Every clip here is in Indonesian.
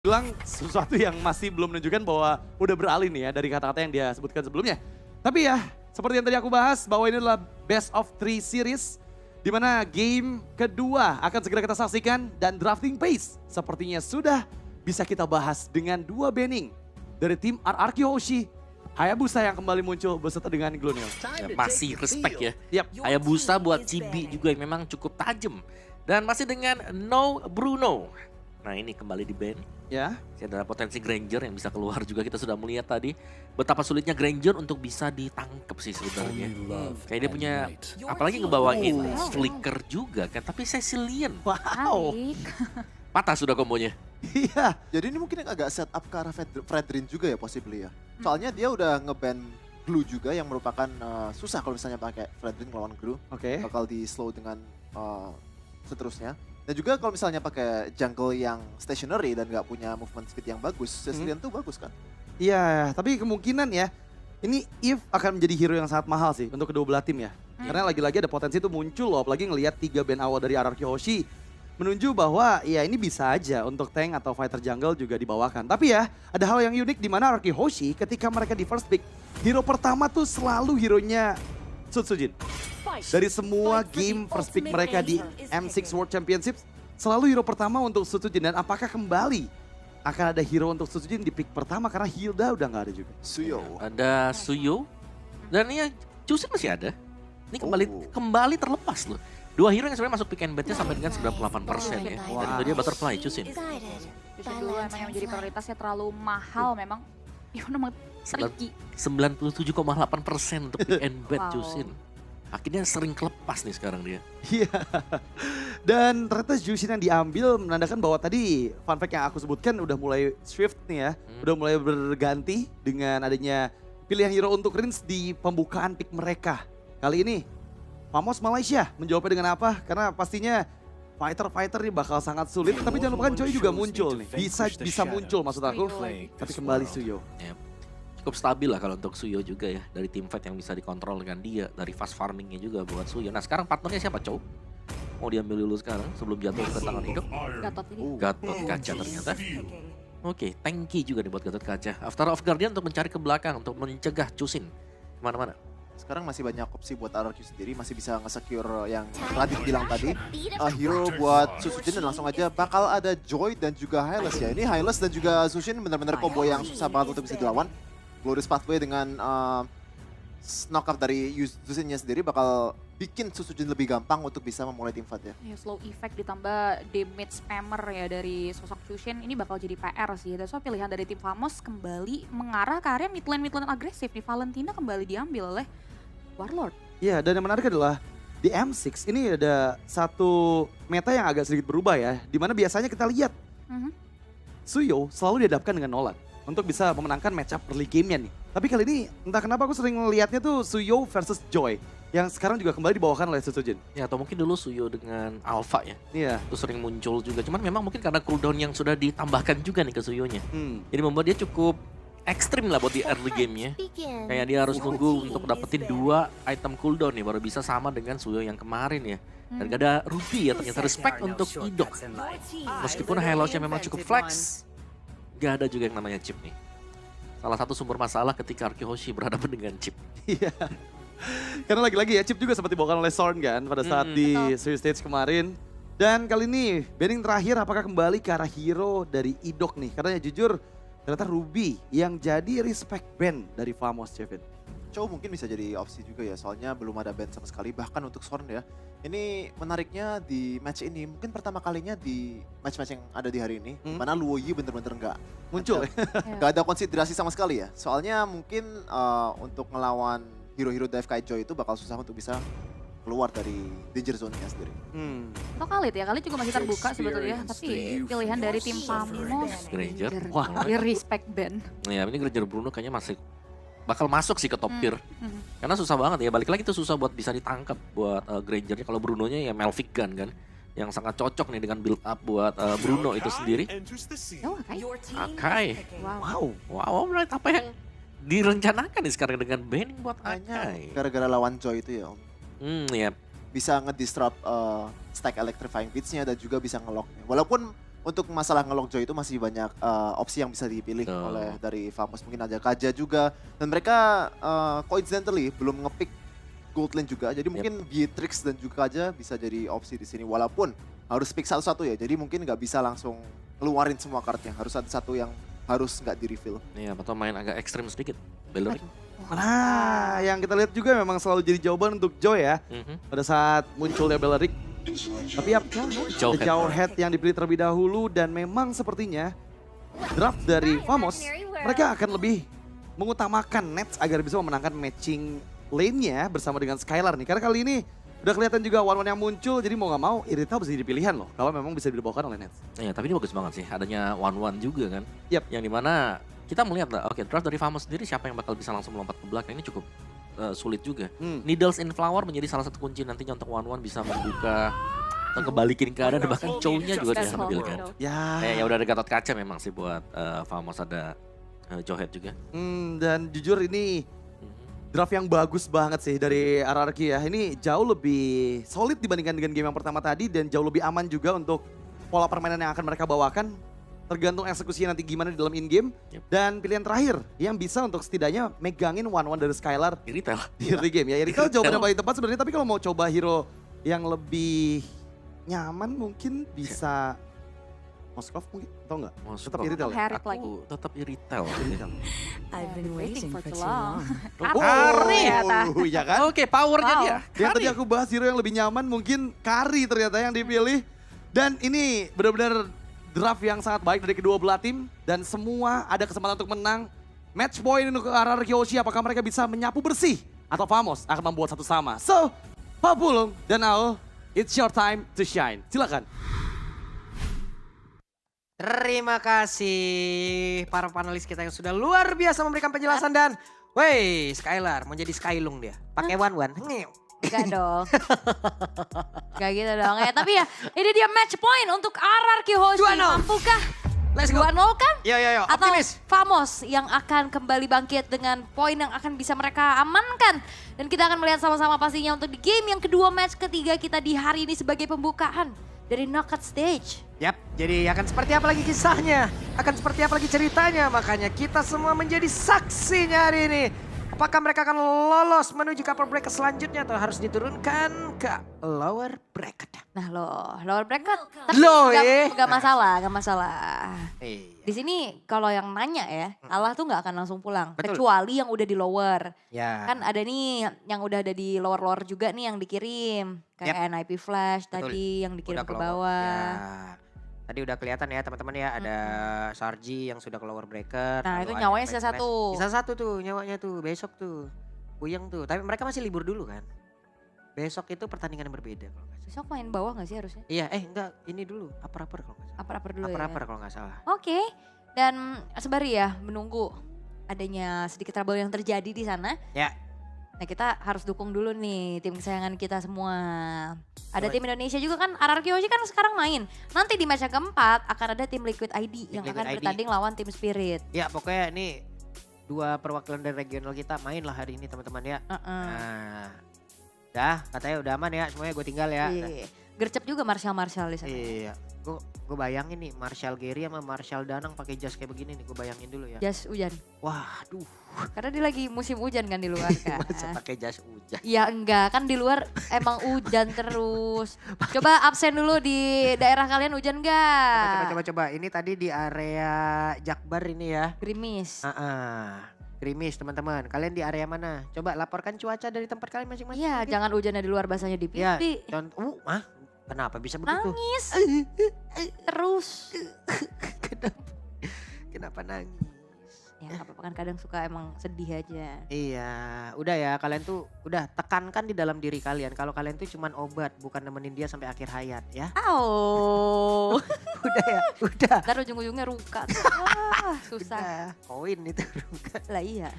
bilang sesuatu yang masih belum menunjukkan bahwa udah beralih nih ya dari kata-kata yang dia sebutkan sebelumnya. Tapi ya, seperti yang tadi aku bahas bahwa ini adalah best of 3 series di mana game kedua akan segera kita saksikan dan drafting pace sepertinya sudah bisa kita bahas dengan dua banning dari tim RRQ Hoshi. Hayabusa yang kembali muncul beserta dengan Glonil. Ya, masih respect ya. Yap. Hayabusa buat Chibi juga yang memang cukup tajam. Dan masih dengan No Bruno. Nah ini kembali di ban. Ya. Ada potensi Granger yang bisa keluar juga, kita sudah melihat tadi. Betapa sulitnya Granger untuk bisa ditangkap sih sebenarnya. Kayak dia punya, apalagi ngebawain Flicker juga kan. Tapi Cecilian, Wow. patah sudah kombonya. Iya. Jadi ini mungkin agak set up ke arah Fredrin juga ya possibly ya. Soalnya dia udah ngeban Glue juga yang merupakan susah kalau misalnya pakai Fredrin ngelawan Glue. Oke. Bakal di slow dengan seterusnya. Dan juga kalau misalnya pakai jungle yang stationary dan nggak punya movement speed yang bagus, Cecilian tuh bagus kan? Iya, tapi kemungkinan ya, ini Eve akan menjadi hero yang sangat mahal sih untuk kedua belah tim ya. Karena lagi-lagi ada potensi itu muncul loh, apalagi ngelihat 3 ban awal dari RRQ Hoshi. Menunjuk bahwa ya ini bisa aja untuk tank atau fighter jungle juga dibawakan. Tapi ya, ada hal yang unik di mana RRQ Hoshi ketika mereka di first pick, hero pertama tuh selalu hero-nya Sutsujin. Dari semua game first pick mereka di M6 World Championships, selalu hero pertama untuk Sutsujin. Dan apakah kembali akan ada hero untuk Sutsujin di pick pertama karena Hilda udah nggak ada juga. Suyo. Ada Suyo. Dan ya Chusin masih ada. Ini kembali terlepas loh. Dua hero yang sebenarnya masuk pick and ban-nya sampai dengan 98% ya. Dan itu dia Butterfly, Chusin. Chusin dulu emang yang menjadi prioritasnya terlalu mahal memang. Ya memang tricky. 97,8% untuk pick and ban Wow. Chusin. Akhirnya sering kelepas nih sekarang dia. Iya. Dan ternyata Jushin yang diambil menandakan bahwa tadi fun fact yang aku sebutkan udah mulai shift nih ya. Udah mulai berganti dengan adanya pilihan hero untuk Rins di pembukaan pick mereka. Kali ini Famos Malaysia menjawabnya dengan apa? Karena pastinya fighter-fighter ini bakal sangat sulit. Tapi jangan lupakan Choi juga muncul nih. Bisa muncul maksud aku. Tapi kembali Suyo. Ya, cukup stabil lah kalau untuk Suyo juga ya. Dari tim fight yang bisa dikontrol dengan dia. Dari fast farmingnya juga buat Suyo. Nah sekarang partnernya siapa Chow? Mau diambil dulu sekarang sebelum jatuh ke tangan hidup. Gatot ini. Gatot Kaca ternyata. Oke, tanky juga nih buat Gatot Kaca. After of Guardian untuk mencari ke belakang. Untuk mencegah Chusin kemana-mana. Sekarang masih banyak opsi buat RRQ sendiri, masih bisa nge-secure yang Radit bilang tadi. Hero buat Sutsujin dan langsung aja bakal ada Joy dan juga Hylas ya. Ini Hylas dan juga Sushin benar-benar combo yang susah banget untuk bisa dilawan. Glorious Pathway dengan knockup dari Sushinnya sendiri bakal bikin Sutsujin lebih gampang untuk bisa memulai tim fight ya. Ya, slow effect ditambah damage spammer ya dari sosok Chusin ini bakal jadi PR sih. Dan so pilihan dari tim Famos kembali mengarah ke area mid lane agresif nih. Valentina kembali diambil oleh Warlord. Iya, dan yang menarik adalah di M6 ini ada satu meta yang agak sedikit berubah ya. Dimana biasanya kita lihat Suyo selalu dihadapkan dengan Nolan untuk bisa memenangkan matchup early game-nya nih. Tapi kali ini entah kenapa aku sering melihatnya tuh Suyo versus Joy yang sekarang juga kembali dibawakan oleh Sutsujin. Ya atau mungkin dulu Suyo dengan Alpha ya. Iya. Itu sering muncul juga. Cuman memang mungkin karena cooldown yang sudah ditambahkan juga nih ke Suyonya. Jadi membuat dia cukup ekstrim lah buat di early game-nya. Kayak dia harus nunggu untuk dapetin 2 item cooldown nih baru bisa sama dengan Suyo yang kemarin ya. Dan gak ada Ruby ya ternyata, respect untuk Idok. Meskipun Hylos-nya memang cukup flex, gak ada juga yang namanya chip nih. Salah satu sumber masalah ketika RRQ Hoshi berhadapan dengan chip. Iya. Karena lagi-lagi ya Chip juga sempat dibawakan oleh Sorn kan pada saat di series stage kemarin. Dan kali ini banning terakhir apakah kembali ke arah hero dari Idok nih. Karena ya jujur ternyata Ruby yang jadi respect ban dari Famos Chevin. Chow mungkin bisa jadi opsi juga ya, soalnya belum ada ban sama sekali, bahkan untuk Sorn ya. Ini menariknya di match ini, mungkin pertama kalinya di match-match yang ada di hari ini, mana Luo Yi bener-bener nggak Muncul ya. nggak ada konsiderasi sama sekali ya. Soalnya mungkin untuk ngelawan hero-hero dive kayak Joy itu bakal susah untuk bisa keluar dari danger zone-nya sendiri. Atau Khalid ya, Khalid juga masih terbuka sebetulnya. Tapi pilihan dari tim Famos, Granger. wah, dia respect ban. Ya ini Granger Bruno kayaknya masih bakal masuk sih ke top tier. Karena susah banget ya, balik lagi itu susah buat bisa ditangkap buat Grangernya. Kalau Brunonya ya Melvic Gun kan. Yang sangat cocok nih dengan build up buat Bruno itu sendiri. Oh, Akai. Akai. Wow. Wow, berarti apa yang direncanakan nih sekarang dengan banning buat Hanya Akai? gara-gara lawan Joy itu ya Om. Ya. Bisa ngedisrupt stack electrifying beats-nya dan juga bisa ngelocknya. Walaupun untuk masalah nge-Lockjaw itu masih banyak opsi yang bisa dipilih oleh dari Famous. Mungkin ada Kaja juga. Dan mereka coincidentally belum nge-pick gold lane juga. Jadi mungkin Beatrix dan juga Kaja bisa jadi opsi di sini. Walaupun harus pick satu-satu ya. Jadi mungkin nggak bisa langsung keluarin semua kartunya. Harus ada satu yang harus nggak di-reveal. Iya, atau main agak ekstrim sedikit. Bellerik. Nah, yang kita lihat juga memang selalu jadi jawaban untuk Joy ya. Pada saat munculnya Bellerik. Tapi ya, Jauh Head yang dipilih terlebih dahulu dan memang sepertinya draft dari Famous, mereka akan lebih mengutamakan Nets agar bisa memenangkan matching lane-nya bersama dengan Skylar nih. Karena kali ini udah kelihatan juga one-one yang muncul, jadi mau gak mau Irithel bisa jadi pilihan loh kalau memang bisa dibawakan oleh Nets. Iya, tapi ini bagus banget sih, adanya one-one juga kan. Yep. Yang dimana kita melihat lah, oke, draft dari Famous sendiri siapa yang bakal bisa langsung melompat ke belakang ini cukup sulit juga. Needles in Flower menjadi salah satu kunci nantinya untuk one-one bisa membuka atau kebalikin keadaan, bahkan Chow-nya juga diambilkan. Ya udah ada Gatot Kaca memang sih buat Famous, ada Jauh Head juga. Dan jujur ini draft yang bagus banget sih dari RRQ ya. Ini jauh lebih solid dibandingkan dengan game yang pertama tadi dan jauh lebih aman juga untuk pola permainan yang akan mereka bawakan. Tergantung eksekusinya nanti gimana di dalam in-game. Dan pilihan terakhir yang bisa untuk setidaknya megangin one-one dari Skylar Irithel. di early game ya. Irithel jawaban yang paling tepat sebenarnya, tapi kalau mau coba hero yang lebih nyaman mungkin bisa Moskov mungkin, atau enggak? Tetap Irithel ya? Aku tetap Irithel. I've been waiting for too long. long. Kari. Ya kan? Oke, powernya dia. Yang tadi aku bahas hero yang lebih nyaman mungkin Kari ternyata yang dipilih. Dan ini benar-benar draft yang sangat baik dari kedua belah tim. Dan semua ada kesempatan untuk menang. Match point untuk RRQ Hoshi, apakah mereka bisa menyapu bersih? Atau Famous akan membuat satu sama? So, Papulung dan Aul, it's your time to shine. Silakan. Terima kasih para panelis kita yang sudah luar biasa memberikan penjelasan dan wey, Skylar mau jadi Skylung dia. Pakai one-one. Enggak dong. Enggak gitu dong ya. Tapi ya ini dia match point untuk RRQ Hoshi. 2-0. Mampukah? Let's go. 2-0 kan? Yo, Atau optimis. Famous yang akan kembali bangkit dengan poin yang akan bisa mereka amankan. Dan kita akan melihat sama-sama pastinya untuk di game yang kedua, match ketiga kita di hari ini sebagai pembukaan dari knockout stage. Yap, jadi akan seperti apa lagi kisahnya? Akan seperti apa lagi ceritanya? Makanya kita semua menjadi saksinya hari ini. Apakah mereka akan lolos menuju ke upper bracket selanjutnya atau harus diturunkan ke lower bracket? Nah lower bracket. Tapi gak masalah. Iya. Di sini kalau yang nanya ya, Allah tuh gak akan langsung pulang. Betul. Kecuali yang udah di lower. Ya. Kan ada nih yang udah ada di lower juga nih yang dikirim. Kayak NIP Flash tadi yang dikirim ke bawah. Ya. Tadi udah kelihatan ya teman-teman ya, ada Sarji yang sudah ke lower bracket. Nah lalu itu ada nyawanya Flash. sisa satu. Sisa satu tuh nyawanya tuh, besok tuh. Puyeng tuh, tapi mereka masih libur dulu kan. Besok itu pertandingan yang berbeda kalau nggak salah. Besok main bawah gak sih harusnya? Iya, enggak, ini dulu, upper kalau nggak salah. Upper dulu Upper ya. kalau nggak salah. Oke, dan sembari ya menunggu adanya sedikit trouble yang terjadi di sana. Ya. Nah kita harus dukung dulu nih tim kesayangan kita semua. Ada tim Indonesia juga kan, RRQ Hoshi kan sekarang main. Nanti di match yang keempat akan ada tim Liquid ID yang Liquid akan ID. bertanding lawan tim Spirit. Ya pokoknya ini dua perwakilan dari regional kita main lah hari ini teman-teman ya. Nah, dah katanya udah aman ya semuanya, gue tinggal ya. Iya. Gercep juga Marshall di sana. Iya, gue bayangin nih Marshall Gary sama Marshall Danang pakai jas kayak begini nih, gue bayangin dulu ya. Jas hujan. Waduh, Karena dia lagi musim hujan kan di luar kan. masa pakai jas hujan. Ya enggak, kan di luar emang hujan terus. Coba absen dulu di daerah kalian hujan enggak? Coba. Ini tadi di area Jakbar ini ya. Gerimis. Gerimis teman-teman. Kalian di area mana? Coba laporkan cuaca dari tempat kalian masing-masing. Iya, mungkin. jangan hujannya di luar basahnya di Ya, pipi. contoh, kenapa bisa begitu? Nangis. Terus. Kenapa nangis? Ya nggak apa-apa kan kadang suka emang sedih aja. Iya, udah ya kalian tuh udah tekankan di dalam diri kalian kalau kalian tuh cuman obat, bukan nemenin dia sampai akhir hayat ya. Au. Udah ya, udah. Ntar ujung-ujungnya ruka. Susah. Udah, koin itu. Lah iya.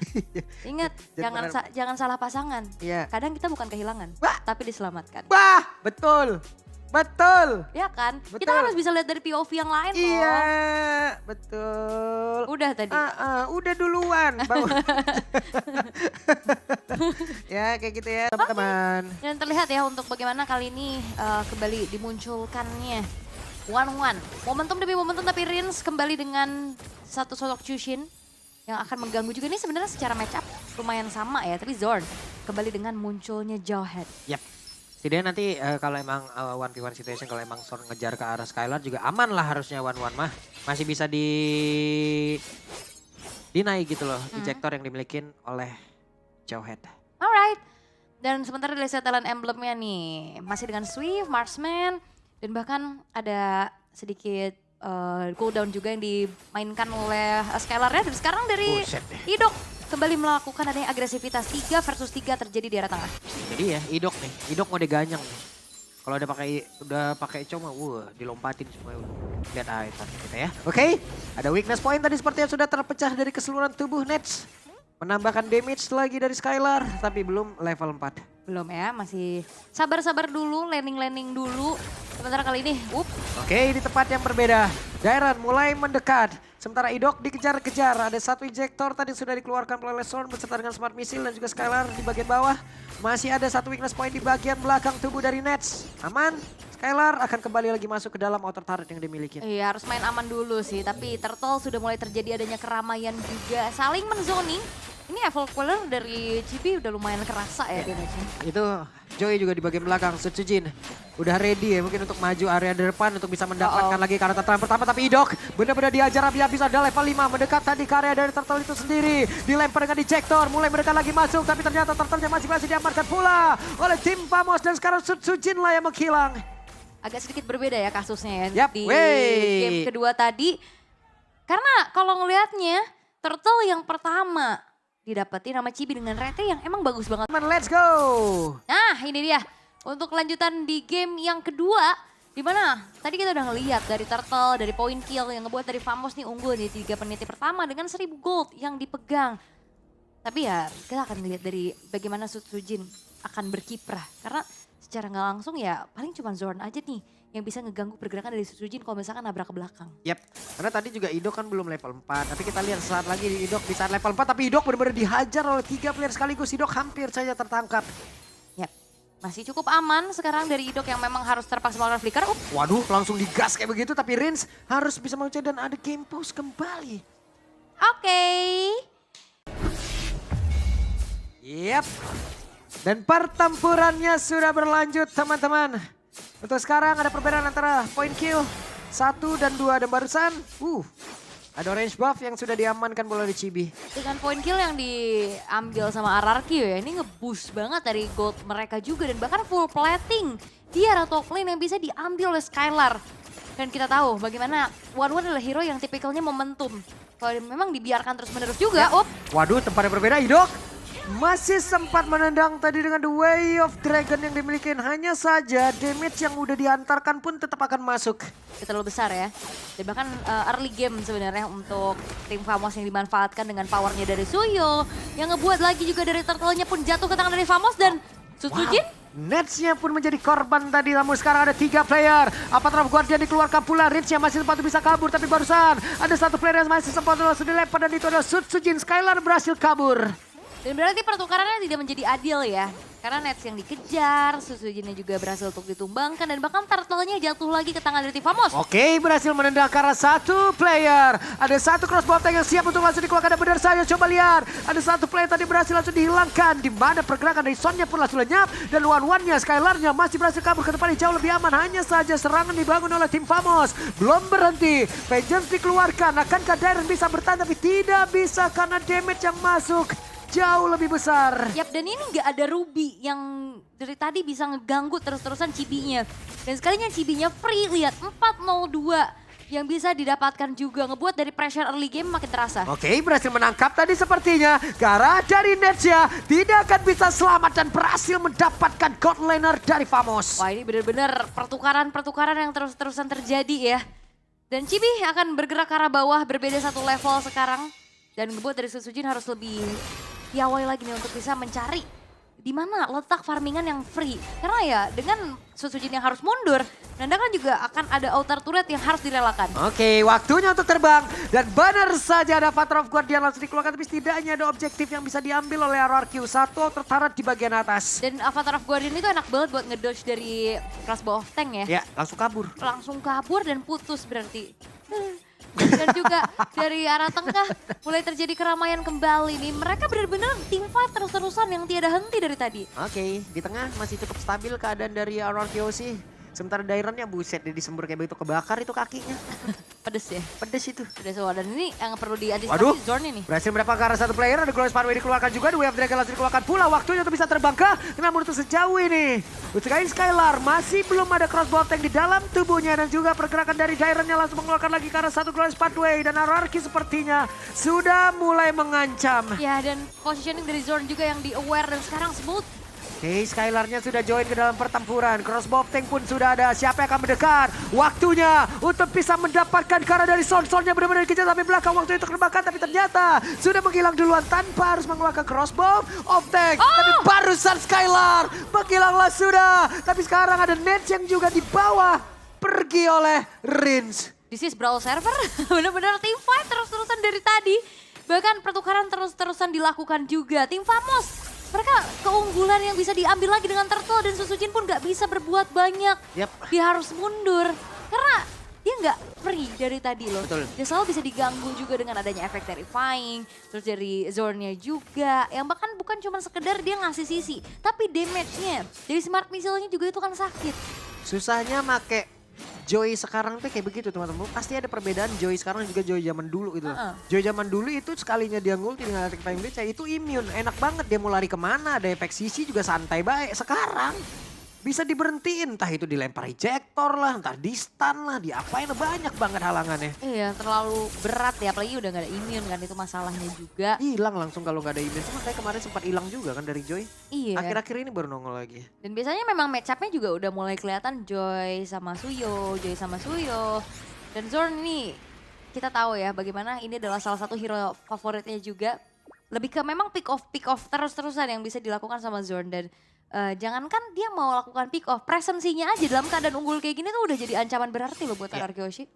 Ingat Jangan jangan salah pasangan. Iya. Kadang kita bukan kehilangan, tapi diselamatkan. Wah, betul. Betul. Ya kan? Kita Betul. harus bisa lihat dari POV yang lain loh. Iya, betul. Udah tadi. Udah duluan. Ya kayak gitu ya teman-teman. Dan terlihat ya untuk bagaimana kali ini kembali dimunculkannya 1-1. Momentum demi momentum tapi Rins kembali dengan satu sosok Chushin yang akan mengganggu juga. Ini sebenarnya secara match up lumayan sama ya, tapi Zorn kembali dengan munculnya Jawhead. Yap. Setidaknya nanti kalau emang 1v1 situation, kalau emang Zorn ngejar ke arah Skylar juga aman lah harusnya 1-1 mah. Masih bisa dinaik gitu loh, ejector yang dimiliki oleh Jawhead. Alright. Dan sementara dari setelan emblemnya nih, masih dengan Swift, Marksman, dan bahkan ada sedikit cooldown juga yang dimainkan oleh Skylar-nya. Dan sekarang dari Idok kembali melakukan adanya agresivitas 3 versus 3 terjadi di area tengah. Jadi ya Idok nih, Idok mau diganyang nih. Kalau udah pakai coma, dilompatin semua. Lihat item kita ya. Oke, ada weakness point tadi seperti yang sudah terpecah dari keseluruhan tubuh Nets. Menambahkan damage lagi dari Skylar, tapi belum level 4. Belum ya, masih sabar-sabar dulu, landing-landing dulu. Sementara kali ini, Oke, di tempat yang berbeda. Dairon mulai mendekat. Sementara Idok dikejar-kejar. Ada satu injektor tadi sudah dikeluarkan oleh Zorn beserta dengan Smart Missile dan juga Skylar di bagian bawah. Masih ada satu weakness point di bagian belakang tubuh dari Nets. Aman. Skylar akan kembali lagi masuk ke dalam outer turret yang dimiliki. iya harus main aman dulu sih. Tapi Turtle sudah mulai terjadi adanya keramaian juga. Saling menzoning. Ini Evil Queller dari Chibi udah lumayan kerasa ya damage-nya. Itu Joy juga di bagian belakang. Sutsujin udah ready ya mungkin untuk maju area depan untuk bisa mendapatkan lagi karakter yang pertama. Tapi Idok benar-benar diajar habis-habis, ada level 5 mendekat tadi ke area dari Turtle itu sendiri. Dilempar dengan ejector, mulai mendekat lagi masuk. Tapi ternyata Turtle-nya masih diamankan pula oleh tim Famos. Dan sekarang Sutsujin lah yang menghilang. Agak sedikit berbeda ya kasusnya ya di game kedua tadi. Karena kalau ngelihatnya Turtle yang pertama didapetin sama Chibi dengan rete yang emang bagus banget. Let's go. Nah ini dia untuk kelanjutan di game yang kedua. Dimana tadi kita udah ngeliat dari Turtle, dari point kill yang ngebuat dari Famos nih unggul di 3 menit pertama dengan 1000 gold yang dipegang. Tapi ya kita akan lihat dari bagaimana Sutsujin akan berkiprah. Karena secara nggak langsung ya paling cuma Zorn aja nih yang bisa ngeganggu pergerakan dari Sutsujin kalau misalkan nabrak ke belakang. Yap, karena tadi juga Idok kan belum level 4. Tapi kita lihat saat lagi di Idok di saat level 4. Tapi Idok benar-benar dihajar oleh 3 player sekaligus. Idok hampir saja tertangkap. Yap, masih cukup aman sekarang dari Idok yang memang harus terpaksa melakukan flicker. Waduh, langsung digas kayak begitu. Tapi Rins harus bisa mengejar dan ada game pause kembali. Oke. Yap. Dan pertempurannya sudah berlanjut teman-teman. Untuk sekarang ada perbedaan antara point kill 1 dan 2 dan barusan ada orange buff yang sudah diamankan bola di Chibi. Dengan point kill yang diambil sama RRQ ya, ini nge-boost banget dari gold mereka juga dan bahkan full plating di area top lane yang bisa diambil oleh Skylar. Dan kita tahu bagaimana One adalah hero yang tipikalnya momentum. Kalau memang dibiarkan terus-menerus juga, Waduh, tempat yang berbeda Idok. Masih sempat menendang tadi dengan The Way of Dragon yang dimiliki. Hanya saja damage yang udah diantarkan pun tetap akan masuk. terlalu besar ya. Dan bahkan early game sebenarnya untuk tim Famos yang dimanfaatkan dengan powernya dari Suyo. Yang ngebuat lagi juga dari Turtle-nya pun jatuh ke tangan dari Famos dan Sutsujin. Nets-nya pun menjadi korban tadi, namun sekarang ada 3 player. Apatraf Guardian dikeluarkan pula, Rich-nya masih sempat bisa kabur, tapi barusan ada 1 player yang masih sempat langsung dilempar dan itu adalah Sutsujin. Skylar berhasil kabur. Dan berarti pertukarannya tidak menjadi adil ya. Karena Nets yang dikejar, Sutsujinnya juga berhasil untuk ditumbangkan dan bahkan Turtle-nya jatuh lagi ke tangan dari tim Famos. Oke, berhasil menendang ke arah 1 player. Ada 1 crossbow attack yang siap untuk langsung dikeluarkan dan benar saja. Coba lihat, ada 1 player tadi berhasil langsung dihilangkan. Di mana pergerakan dari Sonnya pun langsung lenyap. Dan one-one-nya, Skylar-nya masih berhasil kabur ke depan yang jauh lebih aman. Hanya saja serangan dibangun oleh tim Famos. Belum berhenti, Vengeance dikeluarkan. Akankah Dairon bisa bertahan tapi tidak bisa karena damage yang masuk jauh lebih besar. Yap, dan ini nggak ada Ruby yang dari tadi bisa ngeganggu terus-terusan Chibi-nya. Dan sekalinya Chibi-nya free, lihat 402 yang bisa didapatkan juga. Ngebuat dari pressure early game makin terasa. Oke, berhasil menangkap tadi sepertinya. Gara dari Nets-nya tidak akan bisa selamat dan berhasil mendapatkan God Laner dari Famos. Wah, ini benar-benar pertukaran-pertukaran yang terus-terusan terjadi ya. Dan Chibi akan bergerak ke arah bawah, berbeda 1 level sekarang. Dan ngebuat dari Sutsujin harus lebih piawai lagi nih untuk bisa mencari di mana letak farmingan yang free. Karena ya dengan Susujin yang harus mundur, menandakan juga akan ada outer turret yang harus direlakan. Oke, waktunya untuk terbang. Dan benar saja ada Avatar of Guardian langsung dikeluarkan. Tapi setidaknya ada objektif yang bisa diambil oleh RRQ. Satu outer turret di bagian atas. Dan Avatar of Guardian itu enak banget buat ngedodge dari crossbow of tank ya. Ya, langsung kabur. Langsung kabur dan putus berarti. Dan juga dari arah tengah mulai terjadi keramaian kembali nih. Mereka benar-benar team fight terus-terusan yang tiada henti dari tadi. Oke, di tengah masih cukup stabil keadaan dari RRQ. Sementara Daironnya buset dia disembur kayak begitu, kebakar itu kakinya. Pedes ya? Pedes itu. Pedes semua. Dan ini yang perlu diantisipasi Waduh, Zorn ini. berhasil mendapatkan ke arah satu player, ada Glorious Pathway dikeluarkan juga, Wave Dragon langsung dikeluarkan pula. Waktunya untuk bisa terbang ke, namun untuk sejauh ini. Utsukain Skylar masih belum ada crossbow tank di dalam tubuhnya. Dan juga pergerakan dari Daironnya langsung mengeluarkan lagi ke arah satu Glorious Pathway. Dan RRQ sepertinya sudah mulai mengancam. Ya, dan positioning dari Zorn juga yang di-aware dan sekarang smooth. Oke, Skylarnya sudah join ke dalam pertempuran. Crossbow tank pun sudah ada. Siapa yang akan mendekat? Waktunya untuk bisa mendapatkan karena dari Son-Sonnya benar-benar dikejar sampai belakang. Waktu itu terbakar tapi ternyata sudah menghilang duluan tanpa harus mengeluarkan crossbow of tank. Tapi barusan Skylar menghilanglah sudah. Tapi sekarang ada Nets yang juga di bawah pergi oleh Rins. This is Brawl Server, benar-benar team fight terus-terusan dari tadi. Bahkan pertukaran terus-terusan dilakukan juga. Tim Famos, mereka keunggulan yang bisa diambil lagi dengan Turtle dan Susujin pun gak bisa berbuat banyak. Dia harus mundur karena dia gak free dari tadi loh. Betul. Dia selalu bisa diganggu juga dengan adanya efek terrifying, terus dari Zornnya juga. Yang bahkan bukan cuma sekedar dia ngasih sisi, tapi damage-nya dari smart missile-nya juga itu kan sakit. Susahnya make Joy sekarang tuh kayak begitu teman-teman. Pasti ada perbedaan Joy sekarang juga Joy zaman dulu gitu. Joy zaman dulu itu sekalinya dia ngulti dengan attack time blitz itu immune. Enak banget dia mau lari kemana, ada efek sisi juga santai baik. Sekarang bisa diberhentiin, entah itu dilempar ejector lah, entah di stun lah, diapain banyak banget halangannya. Iya, terlalu berat ya, apalagi udah gak ada immune kan, itu masalahnya juga. Hilang langsung kalau gak ada immune, cuma kayak kemarin sempat hilang juga kan dari Joy. Iya. Akhir-akhir ini baru nongol lagi. Dan biasanya memang match up-nya juga udah mulai kelihatan Joy sama Suyo. Dan Zorn ini kita tahu ya bagaimana ini adalah salah satu hero favoritnya juga. Lebih ke memang pick off terus-terusan yang bisa dilakukan sama Zorn. Dan jangankan dia mau lakukan pick off, presensinya aja dalam keadaan unggul kayak gini tuh udah jadi ancaman berarti loh buat RRQ Hoshi.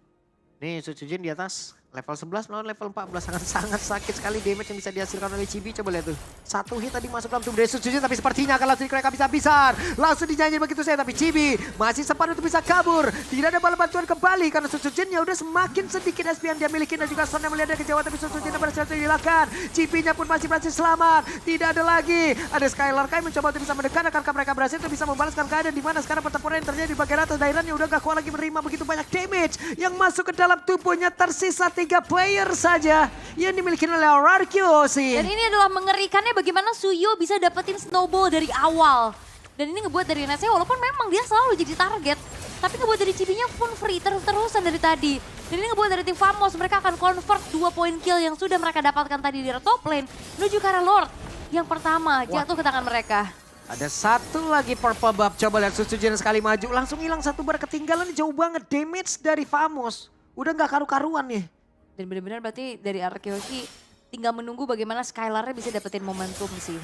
Nih Susujin di atas, level 11 melawan level 14, sangat sakit sekali damage yang bisa dihasilkan oleh Chibi. Coba lihat tuh, satu hit tadi masuk dalam tubuh dari Susujin tapi sepertinya akan langsung dikeluarkan habis-habisan. Langsung dinyanyiin begitu saja tapi Chibi masih sempat untuk bisa kabur. Tidak ada bala bantuan kembali karena Susujin ya udah semakin sedikit SP yang dia miliki dan juga Son yang melihat dari kejauhan tapi Susujin berhasil dihilangkan. Chibi-nya pun masih berhasil selamat. Tidak ada lagi, ada Skylar Kai mencoba untuk bisa mendekat akankah mereka berhasil untuk bisa membalaskan keadaan di mana sekarang pertempuran yang terjadi di bagian atas. Daironnya udah gak kuat lagi menerima begitu banyak damage yang masuk ke dalam tubuhnya. Tersisa 3 player saja yang dimiliki oleh RRQ sih. Dan ini adalah mengerikannya bagaimana Suyo bisa dapetin snowball dari awal. Dan ini ngebuat dari Netsnya walaupun memang dia selalu jadi target. Tapi ngebuat dari Chibi-nya pun free terus-terusan dari tadi. Dan ini ngebuat dari tim Famos mereka akan convert 2 poin kill yang sudah mereka dapatkan tadi di top lane. Menuju ke arah Lord yang pertama jatuh ke tangan mereka. Ada satu lagi purple buff. Coba lihat Susujin sekali maju langsung hilang satu bar, ketinggalan jauh banget damage dari Famos. Udah gak karu-karuan nih. Dan benar-benar berarti dari RRQ Hoshi tinggal menunggu bagaimana Skylar-nya bisa dapetin momentum sih.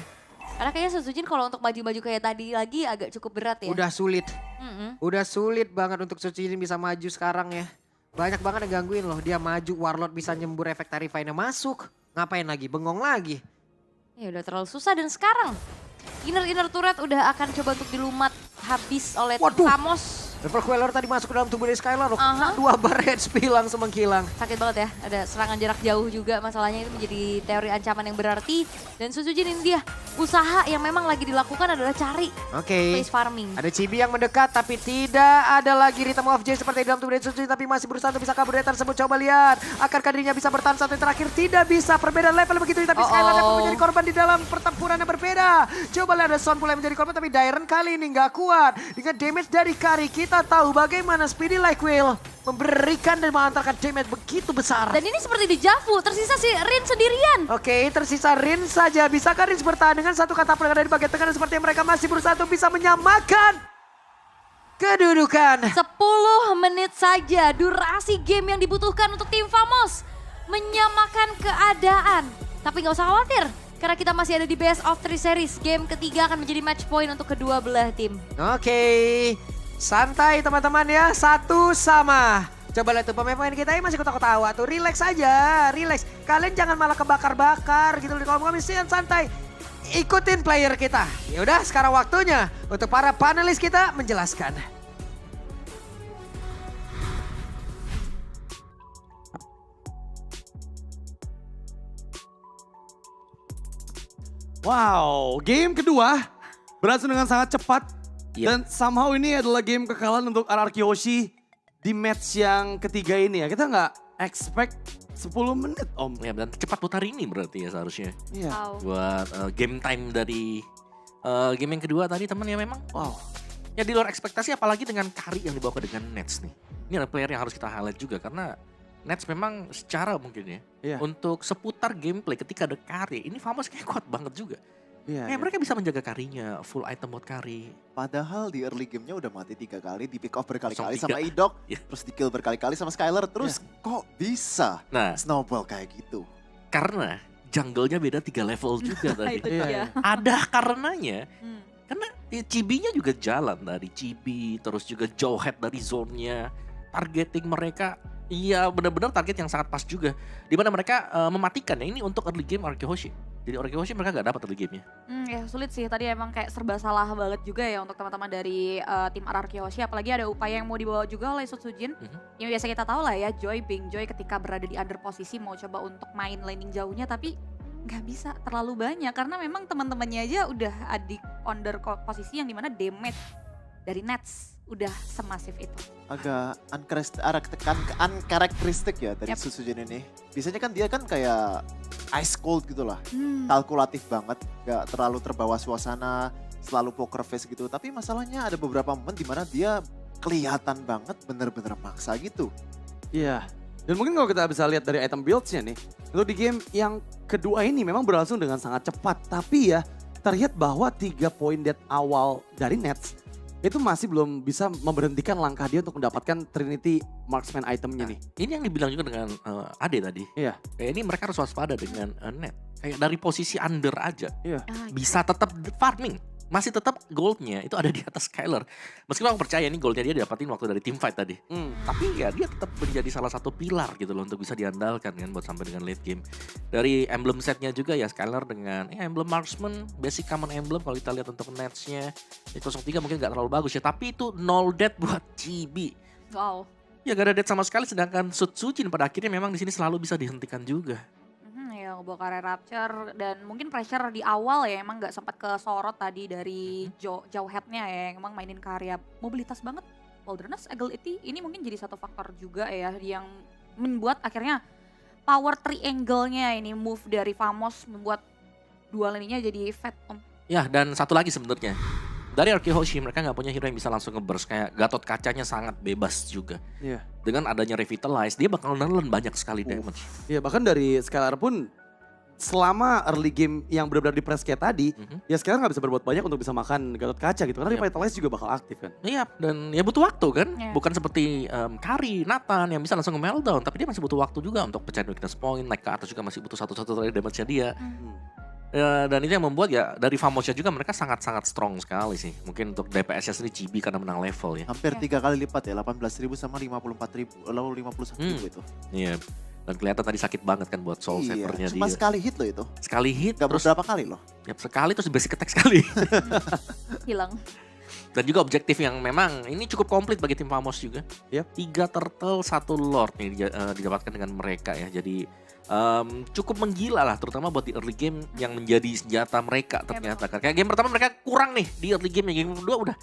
Karena kayaknya Susujin kalau untuk maju-maju kayak tadi lagi agak cukup berat ya. Udah sulit. Udah sulit banget untuk Susujin bisa maju sekarang ya. Banyak banget yang gangguin loh. Dia maju, Warlord bisa nyembur efek Terrify-nya masuk. Ngapain lagi? Bengong lagi. Ya udah terlalu susah dan sekarang inner turret udah akan coba untuk dilumat habis oleh tim Famos. Level Queller tadi masuk ke dalam tubuh dari Skylar loh. 2 bar HP langsung menghilang. Sakit banget ya, ada serangan jarak jauh juga masalahnya itu menjadi teori ancaman yang berarti. Dan Susujin ini dia, usaha yang memang lagi dilakukan adalah cari place farming. Ada Chibi yang mendekat tapi tidak ada lagi Rhythm of J seperti dalam tubuh dari Susujin. Tapi masih berusaha untuk bisa kabur dari tersebut. Coba lihat, akankah dirinya bisa bertahan sampai terakhir? Tidak bisa, perbedaan level begitu. Tapi Skylar pun menjadi korban di dalam pertempuran yang berbeda. Coba lihat ada Son pula yang menjadi korban tapi Dairon kali ini nggak kuat. Dengan damage dari Kari kita tahu bagaimana Speedy Like Will memberikan dan mengantarkan damage begitu besar. Dan ini seperti di Javu, tersisa si Rin sendirian. Oke, tersisa Rin saja. Bisakah Rin bertahan dengan satu kata yang ada di bagian tengah dan seperti mereka masih berusaha untuk bisa menyamakan kedudukan. 10 menit saja durasi game yang dibutuhkan untuk tim Famos menyamakan keadaan. Tapi nggak usah khawatir, Karena kita masih ada di best of 3 series. Game ketiga akan menjadi match point untuk kedua belah tim. Oke, santai teman-teman ya, 1-1. Coba lihat tuh pemain-pemain kita ini masih ketawa-ketawa tuh, relax aja, relax. Kalian jangan malah kebakar-bakar gitu di kolom komentar, santai. Ikutin player kita. Ya udah, sekarang waktunya untuk para panelis kita menjelaskan. Wow, game kedua berlangsung dengan sangat cepat. Yep. Dan somehow ini adalah game kekalahan untuk RRQ Hoshi di match yang ketiga ini ya. Kita nggak expect 10 menit Om. Ya, dan cepat putar ini berarti ya seharusnya. Iya. Wow. Buat game time dari game yang kedua tadi teman ya memang. Wow. Ya di luar ekspektasi apalagi dengan Kari yang dibawa dengan Nets nih. Ini adalah player yang harus kita highlight juga karena Nets memang secara mungkin ya. Iya. Untuk seputar gameplay ketika ada Kari, ini Famous kayak kuat banget juga. Iya. Kayak mereka bisa menjaga Karinya, full item buat Kari. Padahal di early game-nya udah mati 3 kali, di pick off berkali-kali 03. sama Idok, Iya. terus di kill berkali-kali sama Skylar, terus kok bisa Nah, snowball kayak gitu? karena jungle-nya beda 3 level juga tadi. Itu Iya, dia. iya. Ada karenanya. Hmm. Karena ya, Chibi-nya juga jalan dari Chibi, terus juga jauh head dari zone-nya. Targeting mereka, iya benar-benar target yang sangat pas juga. Dimana mereka mematikan ya, ini untuk early game RRQ Hoshi. Jadi RRQ Hoshi mereka gak dapat early game-nya. Ya sulit sih, tadi emang kayak serba salah banget juga ya untuk teman-teman dari tim RRQ Hoshi. Apalagi ada upaya yang mau dibawa juga oleh Sutsujin. Yang biasa kita tahu lah ya, Joy, Bing Joy ketika berada di under posisi mau coba untuk main landing jauhnya, tapi nggak bisa terlalu banyak karena memang teman-temannya aja udah ada under posisi yang dimana damage dari Nets udah semasif itu. Agak unkarakteristik ya dari Yep. Sutsujin ini. Biasanya kan dia kan kayak ice cold gitu lah, Hmm. kalkulatif banget, gak terlalu terbawa suasana, selalu poker face gitu. Tapi masalahnya ada beberapa momen di mana dia kelihatan banget bener-bener maksa gitu. Iya. Dan mungkin kalau kita bisa lihat dari item builds-nya nih, untuk di game yang kedua ini memang berlangsung dengan sangat cepat. Tapi ya terlihat bahwa 3 poin dead awal dari Nets itu masih belum bisa memberhentikan langkah dia untuk mendapatkan Trinity Marksman itemnya nih. Ini yang dibilang juga dengan Ade tadi. Iya. Kayak ini mereka harus waspada dengan Net. Kayak dari posisi under aja. Iya. Bisa tetap farming. Masih tetap goldnya itu ada di atas Skylar. Meskipun aku percaya ini goldnya dia dapatin waktu dari team fight tadi. Tapi ya dia tetap menjadi salah satu pilar gitu loh untuk bisa diandalkan kan buat sampai dengan late game. Dari emblem setnya juga ya Skylar dengan emblem marksman, basic common emblem kalau kita lihat untuk Nets-nya. 03 mungkin gak terlalu bagus ya, tapi itu 0 death buat Chibi. Wow. Ya gak ada death sama sekali, sedangkan Sutsujin pada akhirnya memang di sini selalu bisa dihentikan juga. Ya ngebawa karir Rapture dan mungkin pressure di awal ya emang gak sempat kesorot tadi dari jauh headnya ya yang emang mainin karya mobilitas banget. Wilderness Agility ini mungkin jadi satu faktor juga ya yang membuat akhirnya power triangle-nya ini move dari Famos membuat dua lininya jadi fat Om. Ya dan satu lagi sebenarnya. Dari RRQ Hoshi mereka nggak punya hero yang bisa langsung nge-burst. Kayak Gatot kacanya sangat bebas juga. Iya. Dengan adanya Revitalize dia bakal nelen banyak sekali damage. Iya, bahkan dari Skylar pun selama early game yang benar-benar di press kayak tadi, ya Skylar nggak bisa berbuat banyak untuk bisa makan Gatot kaca gitu. Karena Revitalize juga bakal aktif kan. Iya dan ya butuh waktu kan. Iya. Bukan seperti Kari, Nathan yang bisa langsung nge-meltdown. Tapi dia masih butuh waktu juga untuk pecahin weakness point. Naik ke atas juga masih butuh satu-satu dari damage-nya dia. Dan itu yang membuat ya dari Famosnya juga mereka sangat-sangat strong sekali sih. Mungkin untuk DPS-nya sendiri Chibi karena menang level ya. Hampir 3 kali lipat ya, 18.000 sama 54.000, lalu 51.000 itu. Iya. Dan kelihatan tadi sakit banget kan buat Soul Saver-nya Cuma dia. sekali hit loh itu. Sekali hit Gak terus beberapa kali loh. ya, sekali terus basic attack sekali. Hilang. Dan juga objektif yang memang ini cukup komplit bagi tim Famos juga. Yep. 3 turtle, 1 lord nih didapatkan dengan mereka ya. Jadi cukup menggila lah terutama buat di early game yang menjadi senjata mereka ternyata. Kayak game pertama mereka kurang nih di early game, game kedua udah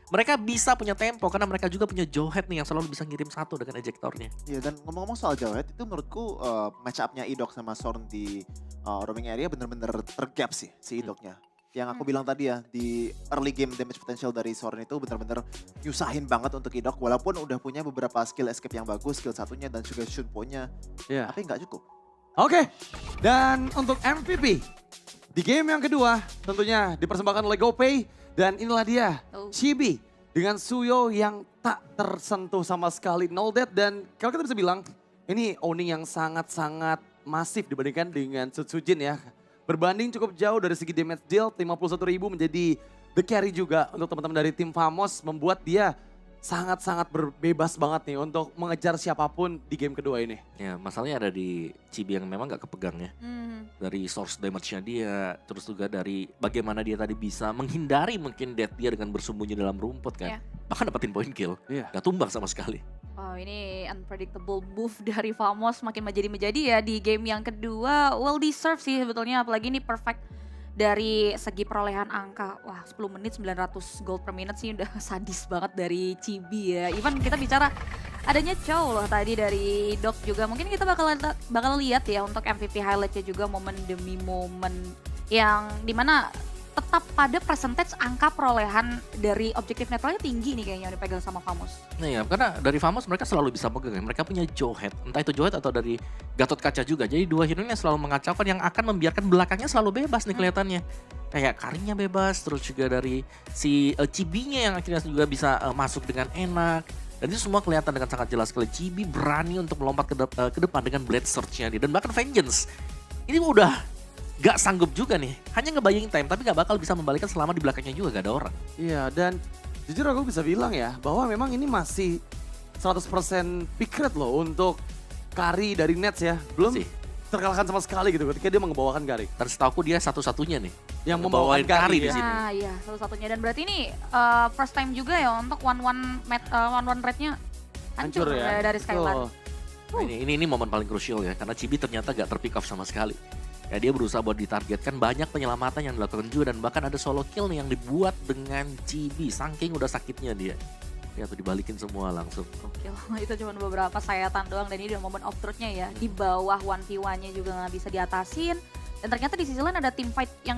mereka bisa punya tempo karena mereka juga punya Jawhead nih yang selalu bisa ngirim satu dengan ejectornya. Iya, dan ngomong-ngomong soal Jawhead itu menurutku match up-nya Idok sama Sorn di roaming area bener-bener tergap sih si Idoknya. Yang aku bilang tadi ya, di early game damage potential dari Sorn itu bener-bener nyusahin banget untuk Idok. Walaupun udah punya beberapa skill escape yang bagus, skill satunya dan juga shoot point-nya. Iya. Tapi nggak cukup. Oke, dan untuk MVP di game yang kedua tentunya dipersembahkan oleh GoPay dan inilah dia Chibi dengan Suyo yang tak tersentuh sama sekali, 0 death dan kalau kita bisa bilang ini owning yang sangat-sangat masif dibandingkan dengan Sutsujin ya. berbanding cukup jauh dari segi damage deal, 51.000 menjadi the carry juga untuk teman-teman dari tim Famos, membuat dia sangat-sangat berbebas banget nih untuk mengejar siapapun di game kedua ini. Ya masalahnya ada di Chibi yang memang gak kepegang ya. Dari source damage-nya dia, terus juga dari bagaimana dia tadi bisa menghindari mungkin death dia dengan bersembunyi dalam rumput kan. Bahkan dapetin point kill, gak tumbang sama sekali. Oh ini unpredictable move dari Famos makin menjadi ya di game yang kedua. Well deserved sih sebetulnya, apalagi ini perfect dari segi perolehan angka. Wah 10 menit 900 gold per minute sih udah sadis banget dari Chibi ya. Even kita bicara adanya Chow loh tadi dari Doc juga. Mungkin kita bakal lihat ya untuk MVP highlightnya juga momen demi momen yang dimana tetap pada percentage angka perolehan dari objektif netralnya tinggi nih kayaknya yang dipegang sama Famos. Nah ya, karena dari Famos mereka selalu bisa pegang. Mereka punya Jawhead, entah itu Jawhead atau dari Gatot Kaca juga. Jadi dua hero ini selalu mengacaukan yang akan membiarkan belakangnya selalu bebas nih kelihatannya. Kayak Karingnya bebas, terus juga dari si Chibi-nya yang akhirnya juga bisa masuk dengan enak. Dan itu semua kelihatan dengan sangat jelas sekali. Chibi berani untuk melompat ke depan dengan Blade Surge-nya dia. Dan bahkan Vengeance, ini udah gak sanggup juga nih, hanya ngebayang time tapi gak bakal bisa membalikkan selama di belakangnya juga gak ada orang. Iya, dan jujur aku bisa bilang ya bahwa memang ini masih 100% pick rate loh untuk carry dari Nets ya. Belum terkalahkan sama sekali gitu ketika dia mengebawakan carry. Dan setauku dia satu-satunya nih yang membawakan carry di sini. Ah iya, satu-satunya, dan berarti ini first time juga ya untuk one rate-nya hancur ya dari Skylar. Nah, ini momen paling krusial ya, karena Chibi ternyata gak terpick off sama sekali. Ya dia berusaha buat ditargetkan, banyak penyelamatan yang dilakukan juga, dan bahkan ada solo kill nih yang dibuat dengan Chibi, saking udah sakitnya dia. Ya tuh dibalikin semua langsung. Gokil, itu cuma beberapa sayatan doang, dan ini udah momen of truth-nya ya. Di bawah 1v1-nya juga nggak bisa diatasin. Dan ternyata di sisi lain ada team fight yang